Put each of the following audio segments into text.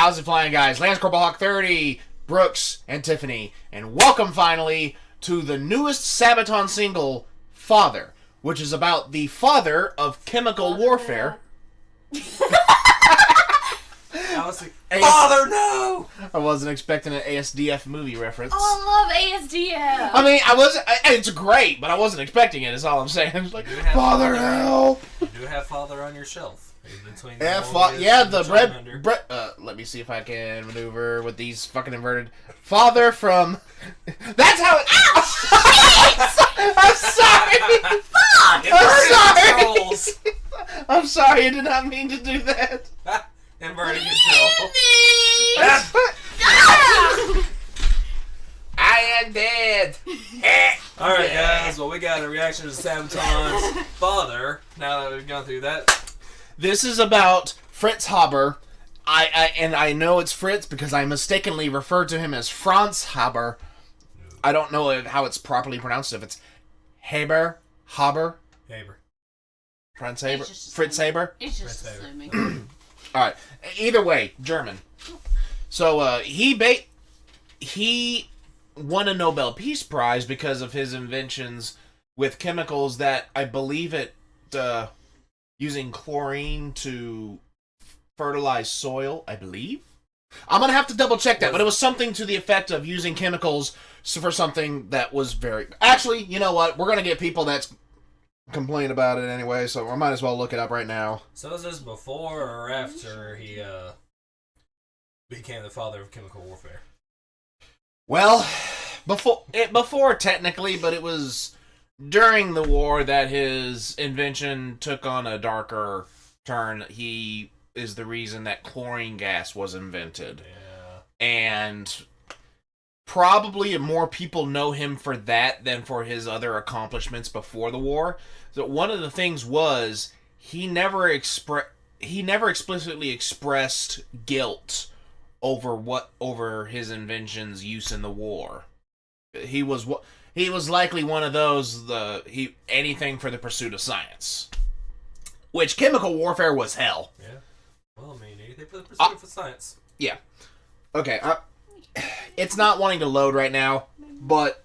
How's it flying, guys? Lance Corporal Hawk 30, Brooks, and Tiffany. And welcome, finally, to the newest Sabaton single, Father, which is about the father of chemical warfare. Father, no! I wasn't expecting an ASDF movie reference. Oh, I love ASDF. I mean, it's great, but I wasn't expecting it, is all I'm saying. It's like, Father, help! You do have Father on your shelf. Between the bread. Let me see if I can maneuver with these fucking inverted. Father from. That's how it. I'm sorry. Fuck! I'm sorry. I'm sorry. I did not mean to do that. Inverted control. I am dead. Alright, guys. Well, we got a reaction to Sabaton's Father. Now that we've gone through that. This is about Fritz Haber. I know it's Fritz because I mistakenly referred to him as Franz Haber. I don't know how it's properly pronounced. If it's Haber. Franz Haber. Fritz Haber. It's just assuming. Alright. Either way, German. So, he won a Nobel Peace Prize because of his inventions with chemicals that I believe using chlorine to fertilize soil, I believe. I'm going to have to double check that, but it was something to the effect of using chemicals for something that was very... Actually, you know what? We're going to get people that's complain about it anyway, so I might as well look it up right now. So is this before or after he became the father of chemical warfare? Well, before technically, but it was during the war that his invention took on a darker turn. He is the reason that chlorine gas was invented. Yeah. And probably more people know him for that than for his other accomplishments before the war. So one of the things was he never explicitly expressed guilt over his invention's use in the war. He was likely one of those anything for the pursuit of science, which chemical warfare was hell. Yeah. Well, I mean, anything for the pursuit of science. Yeah. Okay. It's not wanting to load right now, but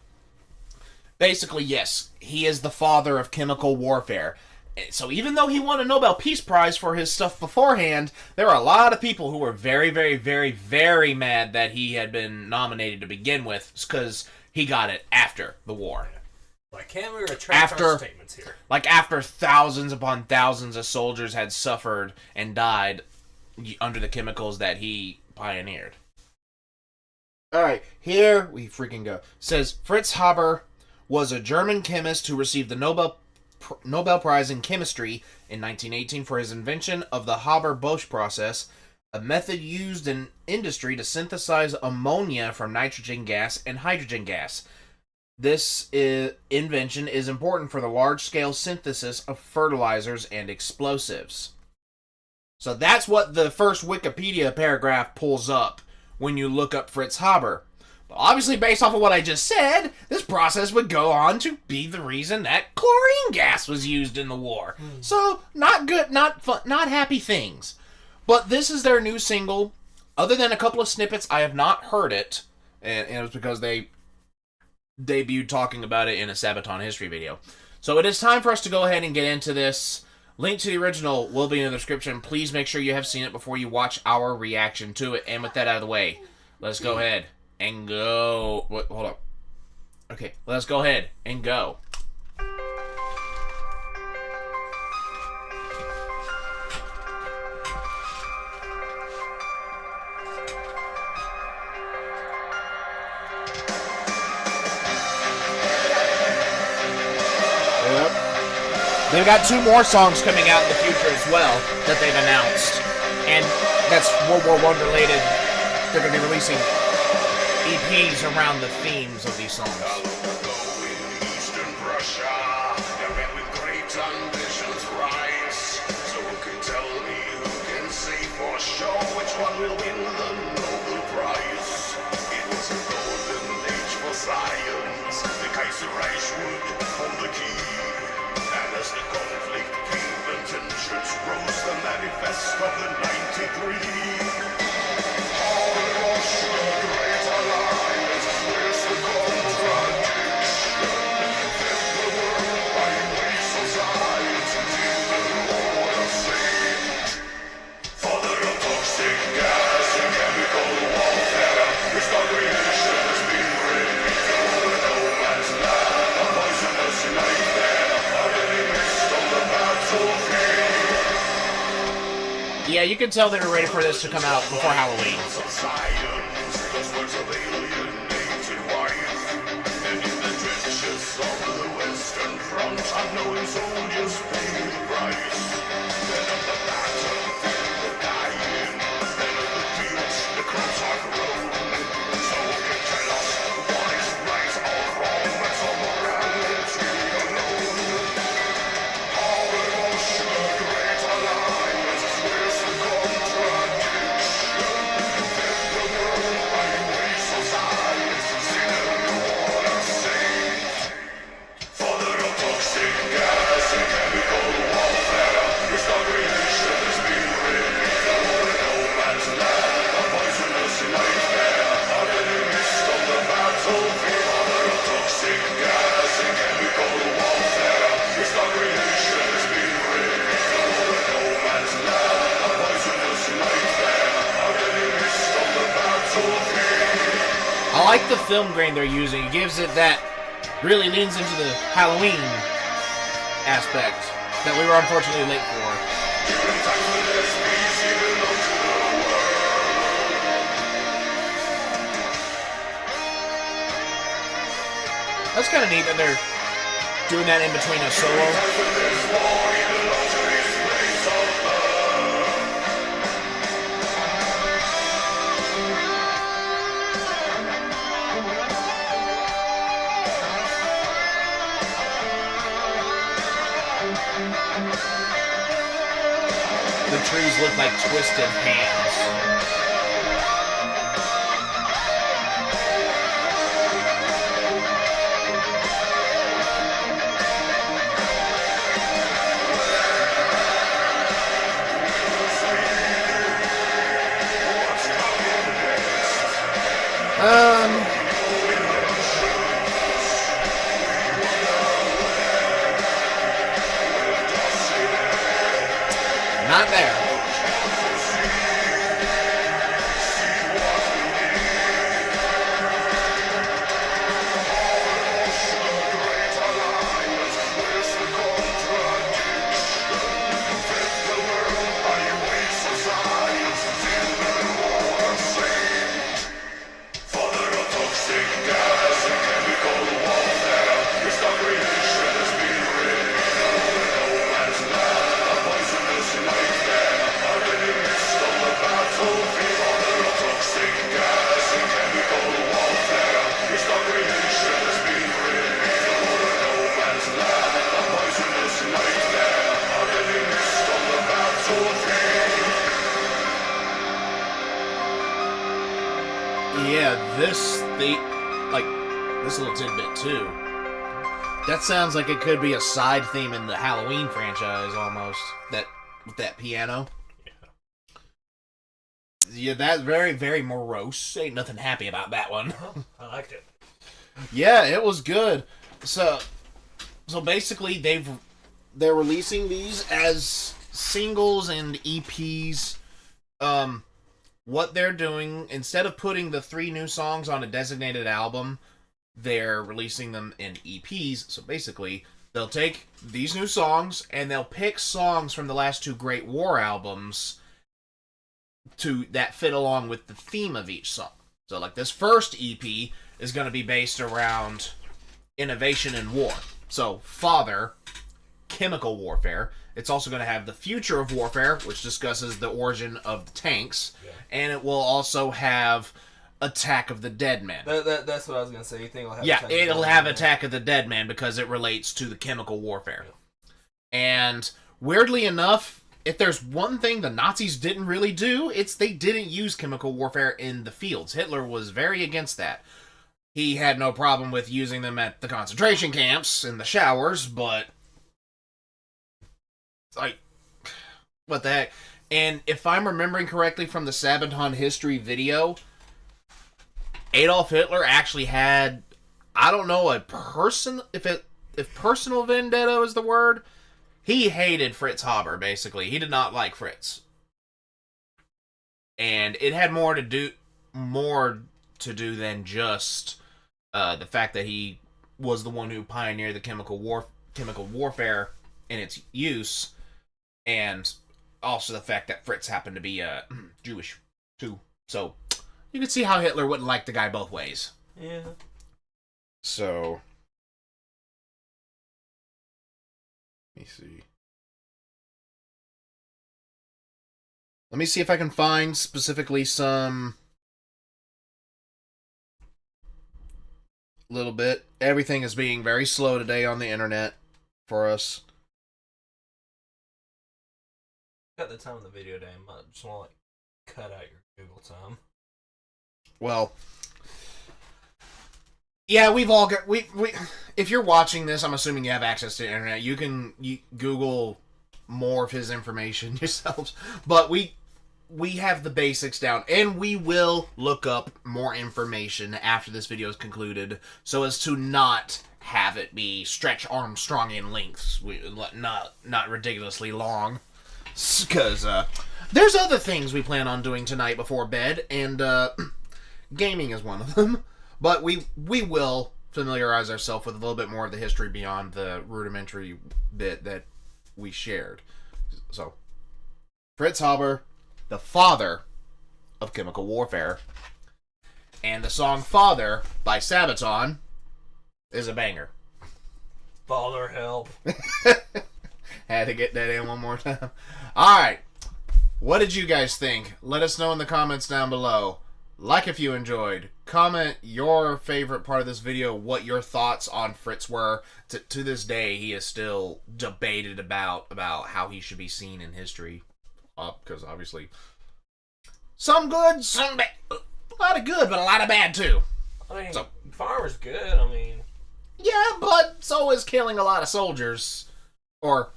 basically, yes, he is the father of chemical warfare. So even though he won a Nobel Peace Prize for his stuff beforehand, there are a lot of people who were very, very, very, very mad that he had been nominated to begin with, because he got it after the war. Like, can't we retract our statements here? Like, after thousands upon thousands of soldiers had suffered and died under the chemicals that he pioneered. Alright, here we freaking go. It says, Fritz Haber was a German chemist who received the Nobel Prize in Chemistry in 1918 for his invention of the Haber-Bosch process, a method used in industry to synthesize ammonia from nitrogen gas and hydrogen gas. This invention is important for the large-scale synthesis of fertilizers and explosives. So that's what the first Wikipedia paragraph pulls up when you look up Fritz Haber. But obviously, based off of what I just said, this process would go on to be the reason that chlorine gas was used in the war. So, not good, not fun, not happy things. But this is their new single. Other than a couple of snippets, I have not heard it. And it was because they debuted talking about it in a Sabaton history video. So it is time for us to go ahead and get into this. Link to the original will be in the description. Please make sure you have seen it before you watch our reaction to it. And with that out of the way, let's go ahead and go. Hold up. Okay, let's go ahead and go. They've got 2 more songs coming out in the future as well that they've announced. And that's World War I related. They're going to be releasing EPs around the themes of these songs. Rose the manifest of the 93. you can tell they were ready for this to come out before Halloween. I like the film grain they're using. It gives it that, really leans into the Halloween aspect that we were unfortunately late for. That's kind of neat that they're doing that in between a solo. The trees look like twisted hands. Not there. Yeah, this little tidbit too. That sounds like it could be a side theme in the Halloween franchise almost. That with that piano. Yeah, that's very, very morose. Ain't nothing happy about that one. I liked it. Yeah, it was good. So basically they're releasing these as singles and EPs. What they're doing, instead of putting the 3 new songs on a designated album, they're releasing them in EPs. So basically, they'll take these new songs and they'll pick songs from the last 2 Great War albums that fit along with the theme of each song. So like this first EP is going to be based around innovation in war. So Father, chemical warfare. It's also going to have the future of warfare, which discusses the origin of the tanks. Yeah. And it will also have Attack of the Dead Men. That's what I was going to say. You think it'll have it'll have Attack of the Dead Men because it relates to the chemical warfare. Yeah. And weirdly enough, if there's one thing the Nazis didn't really do, it's they didn't use chemical warfare in the fields. Hitler was very against that. He had no problem with using them at the concentration camps in the showers, but like, what the heck? And if I'm remembering correctly from the Sabaton history video, Adolf Hitler actually had, I don't know, if personal vendetta is the word, he hated Fritz Haber, basically. He did not like Fritz. And it had more to do than just the fact that he was the one who pioneered the chemical warfare in its use. And also the fact that Fritz happened to be Jewish too. So you can see how Hitler wouldn't like the guy both ways. Yeah. So let me see. Let me see if I can find specifically some little bit. Everything is being very slow today on the internet for us. Cut the time of the video down. I just want to cut out your Google time. Well, yeah, we've all got we. If you're watching this, I'm assuming you have access to the internet. You can Google more of his information yourselves, but we have the basics down, and we will look up more information after this video is concluded, so as to not have it be Stretch Armstrongian lengths, not ridiculously long, because there's other things we plan on doing tonight before bed, and gaming is one of them. But we will familiarize ourselves with a little bit more of the history beyond the rudimentary bit that we shared. So, Fritz Haber, the father of chemical warfare, and the song Father by Sabaton is a banger. Father, help. Had to get that in one more time. Alright, what did you guys think? Let us know in the comments down below. Like if you enjoyed. Comment your favorite part of this video, what your thoughts on Fritz were. To this day, he is still debated about how he should be seen in history. Because obviously, some good, some bad. A lot of good, but a lot of bad too. I mean, So, farmer's good. I mean, yeah, but so is killing a lot of soldiers. Or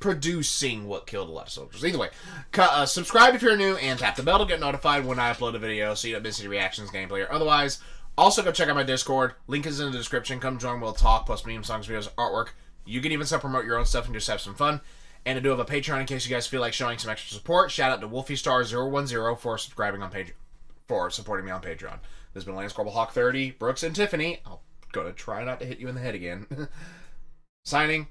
producing what killed a lot of soldiers. Either way, subscribe if you're new, and tap the bell to get notified when I upload a video so you don't miss any reactions, gameplay, or otherwise. Also, go check out my Discord. Link is in the description. Come join, we'll talk, plus memes, songs, videos, artwork. You can even self-promote your own stuff and just have some fun. And I do have a Patreon in case you guys feel like showing some extra support. Shout out to WolfieStar010 for subscribing on for supporting me on Patreon. This has been Lance Hawk 30, Brooks, and Tiffany. I'm gonna try not to hit you in the head again. Signing